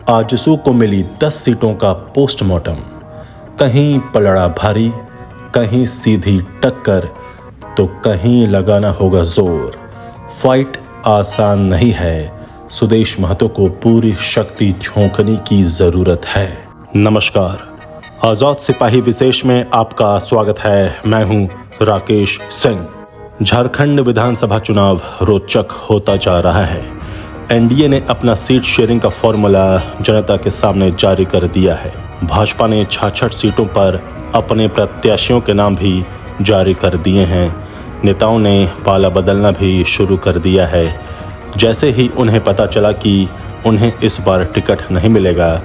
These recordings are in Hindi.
आजसू को मिली 10 सीटों का पोस्टमार्टम। कहीं पलड़ा भारी, कहीं सीधी टक्कर, तो कहीं लगाना होगा जोर। फाइट आसान नहीं है, सुदेश महतो को पूरी शक्ति झोंकने की जरूरत है। नमस्कार, आजाद सिपाही विशेष में आपका स्वागत है। मैं हूं राकेश सिंह। झारखंड विधानसभा चुनाव रोचक होता जा रहा है। एनडीए ने अपना सीट शेयरिंग का फॉर्मूला जनता के सामने जारी कर दिया है। भाजपा ने 66 सीटों पर अपने प्रत्याशियों के नाम भी जारी कर दिए हैं। नेताओं ने पाला बदलना भी शुरू कर दिया है। जैसे ही उन्हें पता चला कि उन्हें इस बार टिकट नहीं मिलेगा,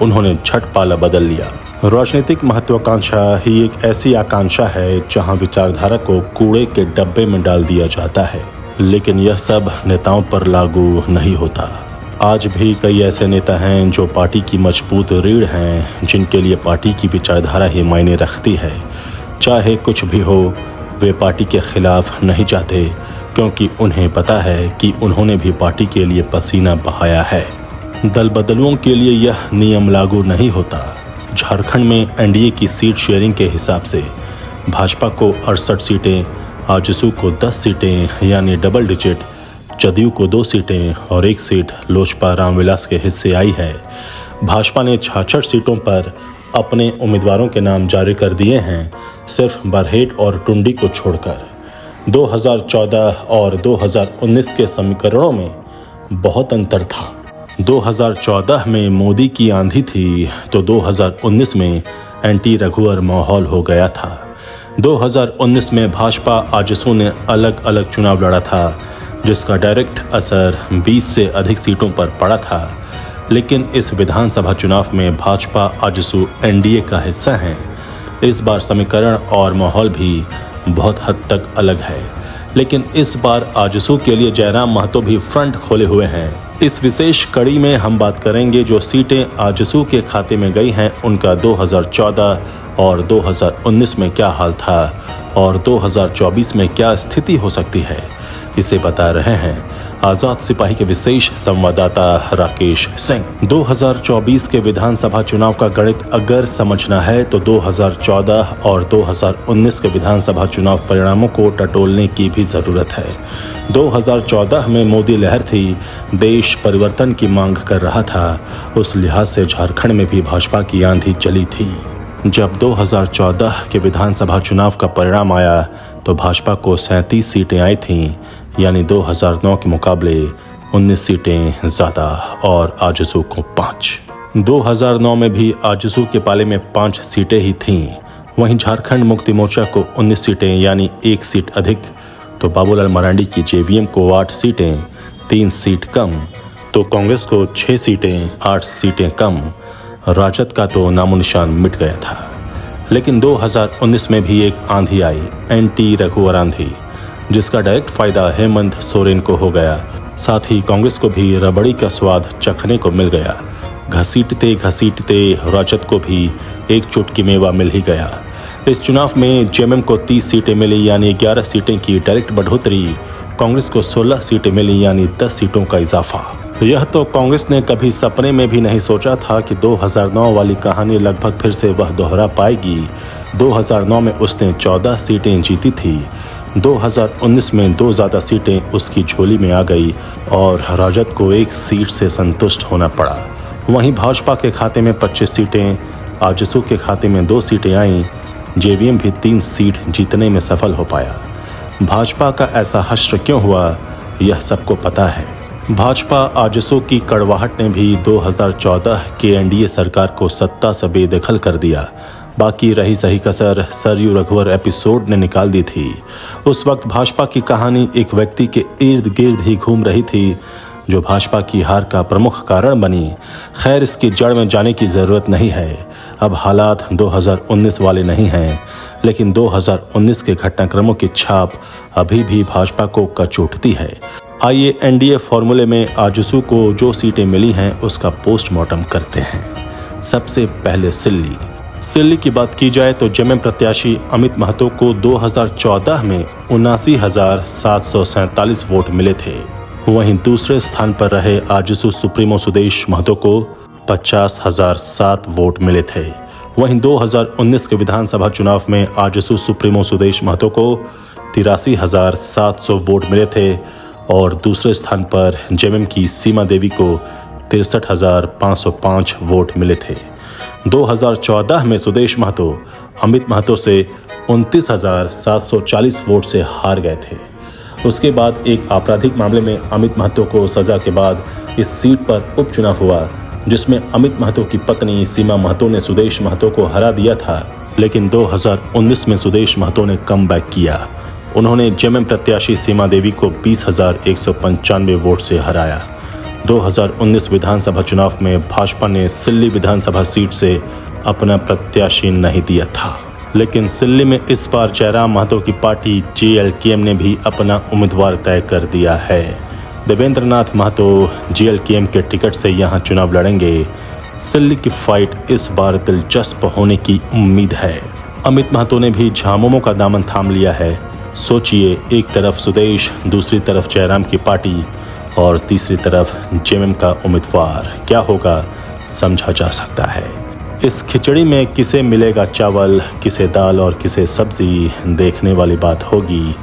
उन्होंने झट पाला बदल लिया। राजनीतिक महत्वाकांक्षा ही एक ऐसी आकांक्षा है जहां विचारधारा को कूड़े के डब्बे में डाल दिया जाता है, लेकिन यह सब नेताओं पर लागू नहीं होता। आज भी कई ऐसे नेता हैं जो पार्टी की मजबूत रीढ़ हैं, जिनके लिए पार्टी की विचारधारा ही मायने रखती है। चाहे कुछ भी हो, वे पार्टी के खिलाफ नहीं जाते, क्योंकि उन्हें पता है कि उन्होंने भी पार्टी के लिए पसीना बहाया है। दल बदलुओं के लिए यह नियम लागू नहीं होता। झारखंड में एनडीए की सीट शेयरिंग के हिसाब से भाजपा को 68 सीटें, आजसू को 10 सीटें यानी डबल डिजिट, जदयू को 2 सीटें और 1 सीट लोजपा रामविलास के हिस्से आई है। भाजपा ने 66 सीटों पर अपने उम्मीदवारों के नाम जारी कर दिए हैं, सिर्फ बरहेट और टुंडी को छोड़कर। 2014 और 2019 के समीकरणों में बहुत अंतर था। 2014 में मोदी की आंधी थी, तो 2019 में एंटी रघुवर माहौल हो गया था। 2019 में भाजपा आजसू ने अलग अलग चुनाव लड़ा था, जिसका डायरेक्ट असर 20 से अधिक सीटों पर पड़ा था। लेकिन इस विधानसभा चुनाव में भाजपा आजसू एनडीए का हिस्सा है। इस बार समीकरण और माहौल भी बहुत हद तक अलग है, लेकिन इस बार आजसू के लिए जयराम महतो भी फ्रंट खोले हुए हैं। इस विशेष कड़ी में हम बात करेंगे जो सीटें आजसू के खाते में गई हैं, उनका 2014 और 2019 में क्या हाल था और 2024 में क्या स्थिति हो सकती है। इसे बता रहे हैं आजाद सिपाही के विशेष संवाददाता राकेश सिंह। 2024 के विधानसभा चुनाव का गणित अगर समझना है तो 2014 और 2019 के विधानसभा चुनाव परिणामों को टटोलने की भी जरूरत है। 2014 में मोदी लहर थी, देश परिवर्तन की मांग कर रहा था। उस लिहाज से झारखंड में भी भाजपा की आंधी चली थी। जब 2014 के विधानसभा चुनाव का परिणाम आया तो भाजपा को 37 सीटें आई थीं, यानी 2009 के मुकाबले 19 सीटें ज़्यादा, और आजसू को 5। 2009 में भी आजसू के पाले में 5 सीटें ही थीं। वहीं झारखंड मुक्ति मोर्चा को 19 सीटें यानी 1 सीट अधिक, तो बाबूलाल मरांडी की जेवीएम को 8 सीटें, 3 सीट कम, तो कांग्रेस को 6 सीटें, 8 सीटें कम। राजद का तो नामो निशान मिट गया था। लेकिन 2019 में भी एक आंधी आई, एंटी रघुवर आंधी, जिसका डायरेक्ट फायदा हेमंत सोरेन को हो गया। साथ ही कांग्रेस को भी रबड़ी का स्वाद चखने को मिल गया। घसीटते घसीटते राजद को भी एक चुटकी मेवा मिल ही गया। इस चुनाव में जेएमएम को 30 सीटें मिली, यानी 11 सीटें की डायरेक्ट बढ़ोतरी। कांग्रेस को 16 सीटें मिली, यानी 10 सीटों का इजाफा। यह तो कांग्रेस ने कभी सपने में भी नहीं सोचा था कि 2009 वाली कहानी लगभग फिर से वह दोहरा पाएगी। 2009 में उसने 14 सीटें जीती थी। 2019 में 2 ज़्यादा सीटें उसकी झोली में आ गई और राजद को 1 सीट से संतुष्ट होना पड़ा। वहीं भाजपा के खाते में 25 सीटें, आजसू के खाते में 2 सीटें आईं। जेवीएम भी 3 सीट जीतने में सफल हो पाया। भाजपा का ऐसा हश्र क्यों हुआ, यह सबको पता है। भाजपा आजसू की कड़वाहट ने भी 2014 के एनडीए सरकार को सत्ता से बेदखल कर दिया। बाकी रही सही कसर सरयू रघुवर एपिसोड ने निकाल दी थी। उस वक्त भाजपा की कहानी एक व्यक्ति के इर्द गिर्द ही घूम रही थी, जो भाजपा की हार का प्रमुख कारण बनी। खैर, इसकी जड़ में जाने की जरूरत नहीं है। अब हालात 2019 वाले नहीं हैं, लेकिन 2019 के घटनाक्रमों की छाप अभी भी भाजपा को कचोटती है। आइए एनडीए फॉर्मूले में आजसू को जो सीटें मिली हैं उसका पोस्टमार्टम करते हैं। सबसे पहले सिल्ली की बात की जाए तो जेएमएम प्रत्याशी अमित महतो को 2014 में 79,747 वोट मिले थे। वहीं दूसरे स्थान पर रहे आजसू सुप्रीमो सुदेश महतो को 50,007 वोट मिले थे। वहीं 2019 के विधानसभा चुनाव में आजसू सुप्रीमो सुदेश महतो को 83,700 वोट मिले थे और दूसरे स्थान पर जेएमएम की सीमा देवी को 63,505 वोट मिले थे। 2014 में सुदेश महतो अमित महतो से 29,740 वोट से हार गए थे। उसके बाद एक आपराधिक मामले में अमित महतो को सजा के बाद इस सीट पर उपचुनाव हुआ, जिसमें अमित महतो की पत्नी सीमा महतो ने सुदेश महतो को हरा दिया था। लेकिन 2019 में सुदेश महतो ने कमबैक किया। उन्होंने जेएमएम प्रत्याशी सीमा देवी को 20,195 वोट से हराया। 2019 विधानसभा चुनाव में भाजपा ने सिल्ली विधानसभा सीट से अपना प्रत्याशी नहीं दिया था, लेकिन सिल्ली में इस बार जयराम महतो की पार्टी जेएलकेएम ने भी अपना उम्मीदवार तय कर दिया है। देवेंद्रनाथ महतो जेएलकेएम के टिकट से यहां चुनाव लड़ेंगे। सिल्ली की फाइट इस बार दिलचस्प होने की उम्मीद है। अमित महतो ने भी झामुमो का दामन थाम लिया है। सोचिए, एक तरफ सुदेश, दूसरी तरफ जयराम की पार्टी और तीसरी तरफ जेएमएम का उम्मीदवार। क्या होगा समझा जा सकता है। इस खिचड़ी में किसे मिलेगा चावल, किसे दाल और किसे सब्जी, देखने वाली बात होगी।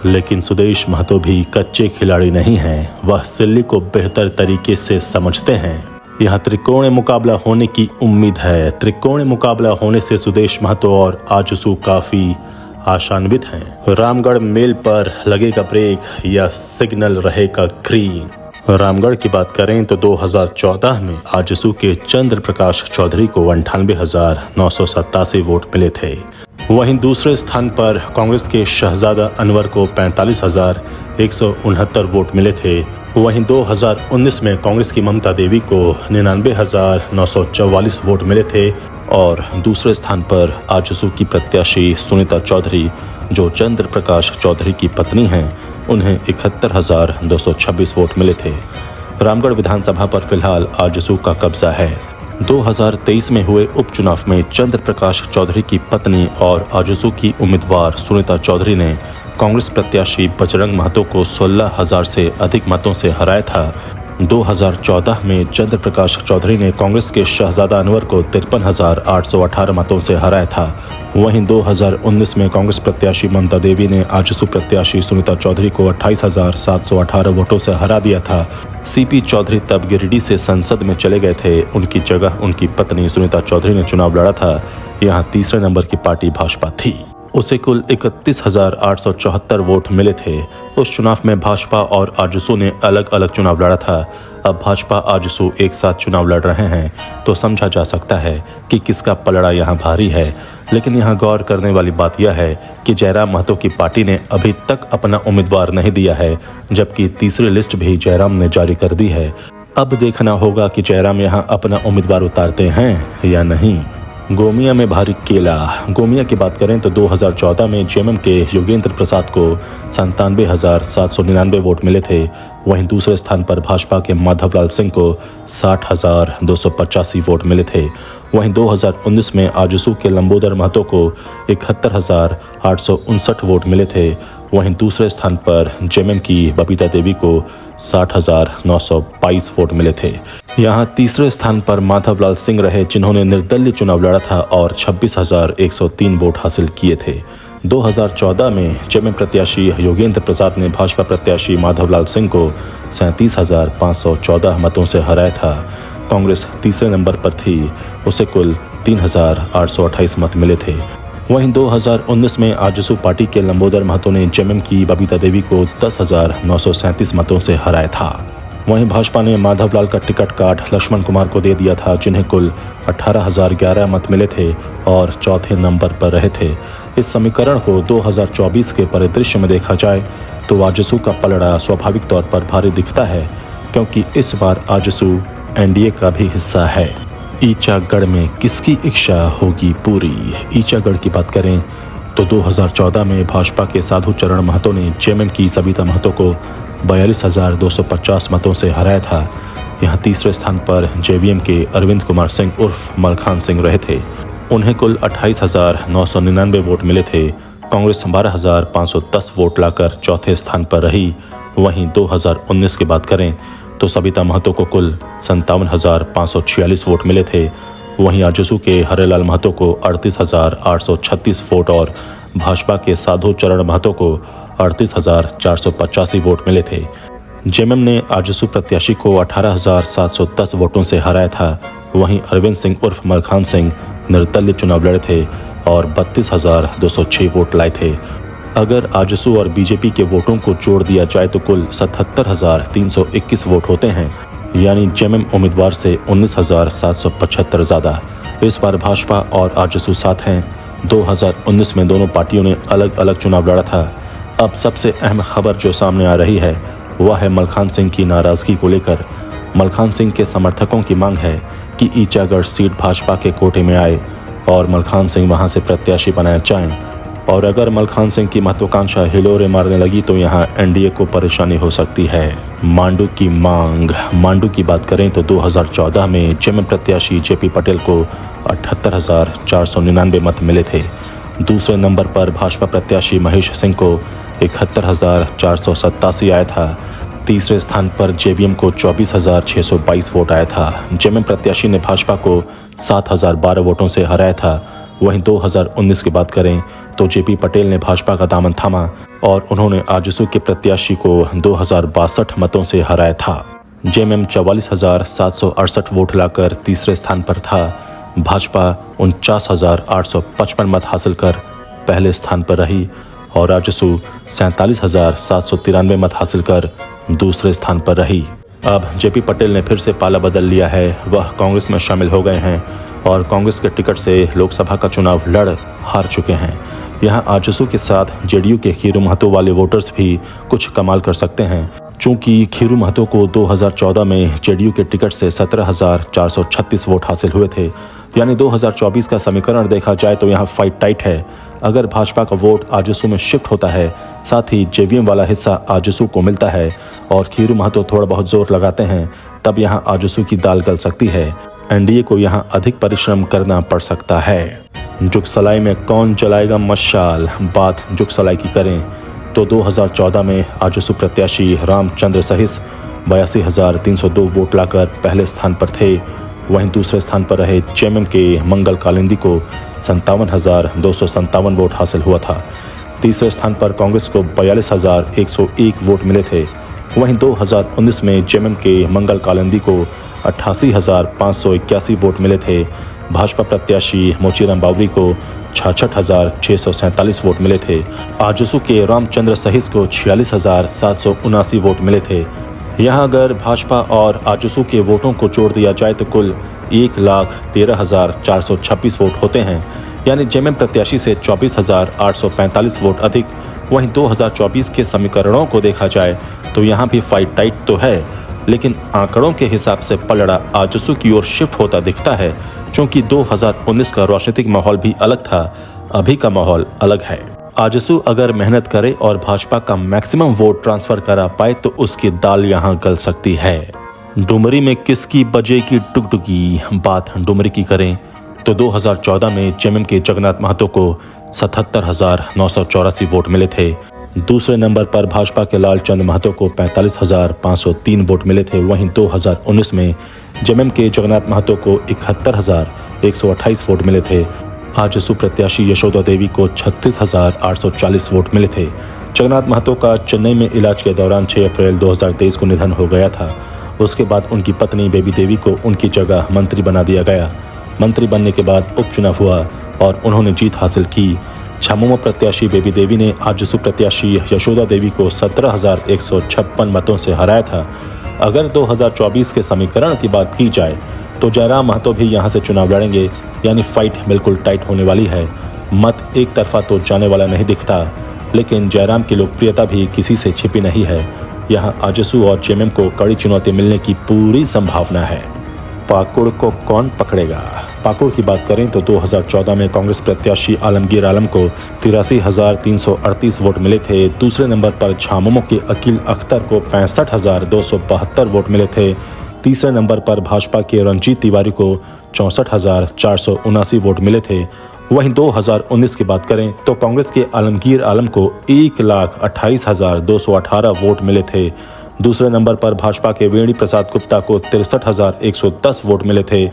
लेकिन सुदेश महतो भी कच्चे खिलाड़ी नहीं हैं। वह सिल्ली को बेहतर तरीके से समझते हैं। यह त्रिकोणीय मुकाबला होने की उम्मीद है। त्रिकोणीय मुकाबला होने से सुदेश महतो और आजसू काफी आशान्वित हैं। रामगढ़ मेल पर लगेगा ब्रेक या सिग्नल रहेगा ग्रीन। रामगढ़ की बात करें तो 2014 में आजसू के चंद्र प्रकाश चौधरी को 98,987 वोट मिले थे। वहीं दूसरे स्थान पर कांग्रेस के शहजादा अनवर को 45,169 वोट मिले थे। वहीं 2019 में कांग्रेस की ममता देवी को 99,944 वोट मिले थे और दूसरे स्थान पर आजसू की प्रत्याशी सुनीता चौधरी, जो चंद्र प्रकाश चौधरी की पत्नी हैं, उन्हें 71,226 वोट मिले थे। रामगढ़ विधानसभा पर फिलहाल आजसू का कब्जा है। 2023 में हुए उपचुनाव में चंद्र प्रकाश चौधरी की पत्नी और आजसू की उम्मीदवार सुनीता चौधरी ने कांग्रेस प्रत्याशी बजरंग महतो को 16,000 से अधिक मतों से हराया था। 2014 में चंद्र प्रकाश चौधरी ने कांग्रेस के शहजादा अनवर को 53,818 मतों से हराया था। वहीं 2019 में कांग्रेस प्रत्याशी ममता देवी ने आजसू प्रत्याशी सुनीता चौधरी को 28,718 वोटों से हरा दिया था। सीपी चौधरी तब गिरिडीह से संसद में चले गए थे। उनकी जगह उनकी पत्नी सुनीता चौधरी ने चुनाव लड़ा था। यहाँ तीसरे नंबर की पार्टी भाजपा थी। उसे कुल 31,874 वोट मिले थे। उस चुनाव में भाजपा और आजसू ने अलग अलग चुनाव लड़ा था। अब भाजपा आजसू एक साथ चुनाव लड़ रहे हैं, तो समझा जा सकता है कि किसका पलड़ा यहाँ भारी है। लेकिन यहाँ गौर करने वाली बात यह है कि जयराम महतो की पार्टी ने अभी तक अपना उम्मीदवार नहीं दिया है, जबकि तीसरी लिस्ट भी जयराम ने जारी कर दी है। अब देखना होगा कि जयराम यहाँ अपना उम्मीदवार उतारते हैं या नहीं। गोमिया में भारी केला। गोमिया की बात करें तो 2014 में जेएमएम के योगेंद्र प्रसाद को 97,799 वोट मिले थे। वहीं दूसरे स्थान पर भाजपा के माधवलाल सिंह को 60,285 वोट मिले थे। वहीं 2019 में आजसू के लंबोदर महतो को 71,859 वोट मिले थे। वहीं दूसरे स्थान पर जेएमएम की बबीता देवी को 60,922 वोट मिले थे। यहाँ तीसरे स्थान पर माधवलाल सिंह रहे, जिन्होंने निर्दलीय चुनाव लड़ा था और 26,103 वोट हासिल किए थे। 2014 में जेएमएम प्रत्याशी योगेंद्र प्रसाद ने भाजपा प्रत्याशी माधवलाल सिंह को 37,514 मतों से हराया था। कांग्रेस तीसरे नंबर पर थी। उसे कुल 3,828 मत मिले थे। वहीं 2019 में आजसू पार्टी के लंबोदर महतो ने जेएमएम की बबीता देवी को 10,937 मतों से हराया था। वहीं भाजपा ने माधवलाल का टिकट काट लक्ष्मण कुमार को दे दिया था, जिन्हें कुल 18,011 मत मिले थे और चौथे नंबर पर रहे थे। इस समीकरण को 2024 के परिदृश्य में देखा जाए तो आजसू का पलड़ा स्वाभाविक तौर पर भारी दिखता है, क्योंकि इस बार आजसू एनडीए का भी हिस्सा है। ईचागढ़ में किसकी इच्छा होगी पूरी। ईचागढ़ की बात करें तो 2014 में भाजपा के साधु चरण महतो ने जेएमएम की सविता महतो को 42,250 मतों से हराया था। यहाँ तीसरे स्थान पर जेवीएम के अरविंद कुमार सिंह उर्फ मलखान सिंह रहे थे। उन्हें कुल 28,999 वोट मिले थे। कांग्रेस 12,510 वोट लाकर चौथे स्थान पर रही। वहीं 2019 की बात करें तो सबिता महतो को कुल 57,546 वोट मिले थे। वहीं आजसू के हरेलाल महतो को 38,836 वोट और भाजपा के साधु चरण महतो को 38,485 वोट मिले थे। जेएमएम ने आजसू प्रत्याशी को 18,710 वोटों से हराया था। वहीं अरविंद सिंह उर्फ मलखान सिंह निर्दलीय चुनाव लड़े थे और 32,206 वोट लाए थे। अगर आजसू और बीजेपी के वोटों को जोड़ दिया जाए तो कुल 77,321 वोट होते हैं, यानी जेएमएम उम्मीदवार से 19,775 ज्यादा। इस बार भाजपा और आजसू साथ हैं। 2019 में दोनों पार्टियों ने अलग अलग चुनाव लड़ा था। अब सबसे अहम खबर जो सामने आ रही है वह है मलखान सिंह की नाराजगी को लेकर। मलखान सिंह के समर्थकों की मांग है कि ईचागढ़ सीट भाजपा के कोटे में आए और मलखान सिंह वहां से प्रत्याशी बनाए जाएं। और अगर मलखान सिंह की महत्वाकांक्षा हिलोरे मारने लगी तो यहां एनडीए को परेशानी हो सकती है। मांडू की मांग। मांडू की बात करें तो 2014 में जेएमएम प्रत्याशी जेपी पटेल को 78,499 मत मिले थे। दूसरे नंबर पर भाजपा प्रत्याशी महेश सिंह को 71,487 आया था। तीसरे स्थान पर जेवीएम को 24,622 वोट आया था। जेएमएम प्रत्याशी ने भाजपा को 7,012 वोटों से हराया था। वहीं 2019 की बात करें तो जेपी पटेल ने भाजपा का दामन थामा और उन्होंने आजसू के प्रत्याशी को 2,062 मतों से हराया था। जेएमएम 44,768 वोट लाकर तीसरे स्थान पर था। भाजपा 49,855 मत हासिल कर पहले स्थान पर रही और आजसू 47,793 मत हासिल कर दूसरे स्थान पर रही। अब जेपी पटेल ने फिर से पाला बदल लिया है। वह कांग्रेस में शामिल हो गए हैं और कांग्रेस के टिकट से लोकसभा का चुनाव लड़ हार चुके हैं। यहां आजसू के साथ जेडीयू के खीरू महतो वाले वोटर्स भी कुछ कमाल कर सकते हैं। चूंकि खीरू महतो को 2014 में जेडीयू के टिकट से 17,436 वोट हासिल हुए थे, यानी 2024 का समीकरण देखा जाए तो यहाँ फाइट टाइट है। अगर भाजपा का वोट आजसू में शिफ्ट होता है, साथ ही जेवीएम वाला हिस्सा आजसू को मिलता है और खीरू महतो थोड़ा बहुत जोर लगाते हैं, तब यहाँ आजसू की दाल गल सकती है। एनडीए को यहाँ अधिक परिश्रम करना पड़ सकता है। जुगसलाई में कौन जलाएगा मशाल। बात जुगसलाई की करें तो 2014 में आजसू प्रत्याशी रामचंद्र सहिस 82,302 वोट लाकर पहले स्थान पर थे। वहीं दूसरे स्थान पर रहे जेएमएम के मंगल कालिंदी को 57,257 वोट हासिल हुआ था। तीसरे स्थान पर कांग्रेस को 42,101 वोट मिले थे। वहीं 2019 में जेएमएम के मंगल कालिंदी को 88,581 वोट मिले थे। भाजपा प्रत्याशी मोचीराम बावरी को 66,647 वोट मिले थे। आजसू के रामचंद्र सहिस को 46,779 वोट मिले थे। यहाँ अगर भाजपा और आजसू के वोटों को जोड़ दिया जाए तो कुल 1,13,426 वोट होते हैं, यानी जेएमएम प्रत्याशी से 24,845 वोट अधिक। वहीं 2024 के समीकरणों को देखा जाए तो यहाँ भी फाइट टाइट तो है, लेकिन आंकड़ों के हिसाब से पलड़ा आजसू की ओर शिफ्ट होता दिखता है, क्योंकि 2019 का राजनीतिक माहौल भी अलग था, अभी का माहौल अलग है। आजसू अगर मेहनत करे और भाजपा का मैक्सिमम वोट ट्रांसफर करा पाए तो उसकी दाल यहाँ गल सकती है। डुमरी में किसकी बजेगी टुकटुकी। बात डुमरी की करें तो 2014 में जेएमएम के जगन्नाथ महतो को 77,984 वोट मिले थे। दूसरे नंबर पर भाजपा के लालचंद महतो को 45,503 वोट मिले थे। वहीं 2019 में जेएमएम के जगन्नाथ महतो को 71,128 वोट मिले थे। आजसू प्रत्याशी यशोदा देवी को 36,840 वोट मिले थे। जगन्नाथ महतो का चेन्नई में इलाज के दौरान 6 अप्रैल 2023 को निधन हो गया था। उसके बाद उनकी पत्नी बेबी देवी को उनकी जगह मंत्री बना दिया गया। मंत्री बनने के बाद उपचुनाव हुआ और उन्होंने जीत हासिल की। छामुमो प्रत्याशी बेबी देवी ने आजसू प्रत्याशी यशोदा देवी को 17,156 मतों से हराया था। अगर 2024 के समीकरण की बात की जाए तो जयराम महतो भी यहां से चुनाव लड़ेंगे, यानी फाइट बिल्कुल टाइट होने वाली है। मत एक तरफा तो जाने वाला नहीं दिखता, लेकिन जयराम की लोकप्रियता भी किसी से छिपी नहीं है। यहां आजसू और जेएमएम को कड़ी चुनौती मिलने की पूरी संभावना है। पाकुड़ को कौन पकड़ेगा। पाकुड़ की बात करें तो 2014 में कांग्रेस प्रत्याशी आलमगीर आलम को 83,338 वोट मिले थे। दूसरे नंबर पर झामुमो के अकील अख्तर को 65,272 वोट मिले थे। तीसरे नंबर पर भाजपा के रंजीत तिवारी को 64,479 वोट मिले थे। वहीं 2019 की बात करें तो कांग्रेस के आलमगीर आलम को 1,28,218 वोट मिले थे। दूसरे नंबर पर भाजपा के वेणी प्रसाद गुप्ता को 63,110 वोट मिले थे।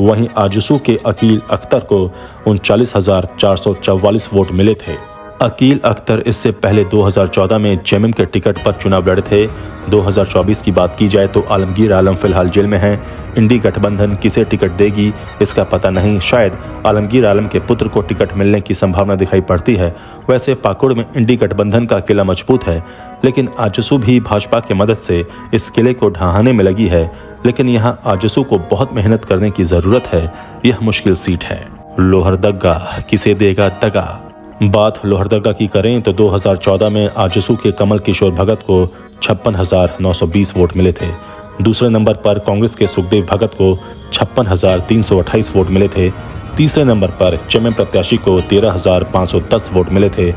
वहीं आजसू के अकील अख्तर को 39,444 वोट मिले थे। अकील अख्तर इससे पहले 2014 में जेएमएम के टिकट पर चुनाव लड़े थे। 2024 की बात की जाए तो आलमगीर आलम फिलहाल जेल में हैं। इंडी गठबंधन किसे टिकट देगी इसका पता नहीं। शायद आलमगीर आलम के पुत्र को टिकट मिलने की संभावना दिखाई पड़ती है। वैसे पाकुड़ में इंडी गठबंधन का किला मजबूत है, लेकिन आजसू भी भाजपा की मदद से इस किले को ढहाने में लगी है। लेकिन यहाँ आजसू को बहुत मेहनत करने की जरूरत है। यह मुश्किल सीट है। लोहरदगा किसे देगा दगा। बात लोहरदगा की करें तो 2014 में आजसू के कमल किशोर भगत को 56,920 वोट मिले थे। दूसरे नंबर पर कांग्रेस के सुखदेव भगत को 56,328 वोट मिले थे। तीसरे नंबर पर जेएमएम प्रत्याशी को 13,510 वोट मिले थे।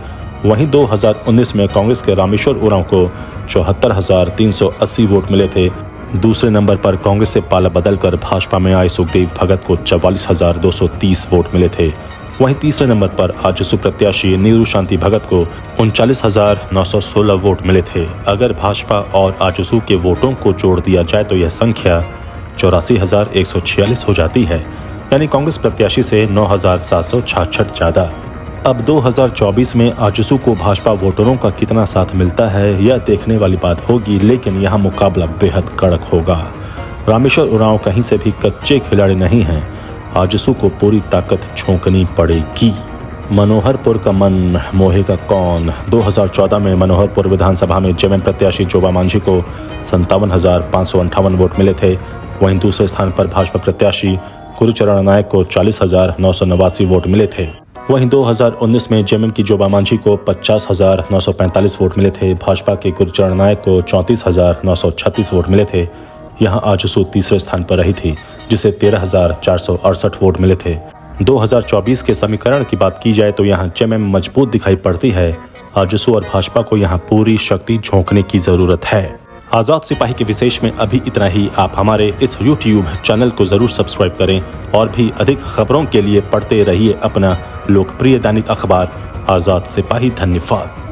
वहीं 2019 में कांग्रेस के रामेश्वर उरांव को 74,380 वोट मिले थे। दूसरे नंबर पर कांग्रेस से पाला बदलकर भाजपा में आए सुखदेव भगत को 44,230 वोट मिले थे। वहीं तीसरे नंबर पर आजसू प्रत्याशी नीरू शांति भगत को 39,916 वोट मिले थे। अगर भाजपा और आजसू के वोटों को जोड़ दिया जाए तो यह संख्या 84,146 हो जाती है, यानी कांग्रेस प्रत्याशी से 9,766 ज्यादा। अब 2024 में आजसू को भाजपा वोटरों का कितना साथ मिलता है यह देखने वाली बात होगी, लेकिन यहाँ मुकाबला बेहद कड़क होगा। रामेश्वर उरांव कहीं से भी कच्चे खिलाड़ी नहीं हैं। आजसू को पूरी ताकत झोंकनी पड़ेगी। मनोहरपुर का मन मोहेगा कौन। 2014 में मनोहरपुर विधानसभा में जेएमएम प्रत्याशी जोबा मांझी को 57,558 वोट मिले थे। वहीं दूसरे स्थान पर भाजपा प्रत्याशी गुरुचरण नायक को 40,989 वोट मिले थे। वहीं 2019 में जेएमएम की जोबा मांझी को 50,945 वोट मिले थे। भाजपा के गुरुचरण नायक को 34,936 वोट मिले थे। यहाँ आजसू तीसरे स्थान पर रही थी, जिसे 13,468 वोट मिले थे। 2024 के समीकरण की बात की जाए तो यहाँ जेएमएम मजबूत दिखाई पड़ती है। आजसू और भाजपा को यहाँ पूरी शक्ति झोंकने की जरूरत है। आजाद सिपाही के विशेष में अभी इतना ही। आप हमारे इस YouTube चैनल को जरूर सब्सक्राइब करें और भी अधिक खबरों के लिए पढ़ते रहिए अपना लोकप्रिय दैनिक अखबार आजाद सिपाही। धन्यवाद।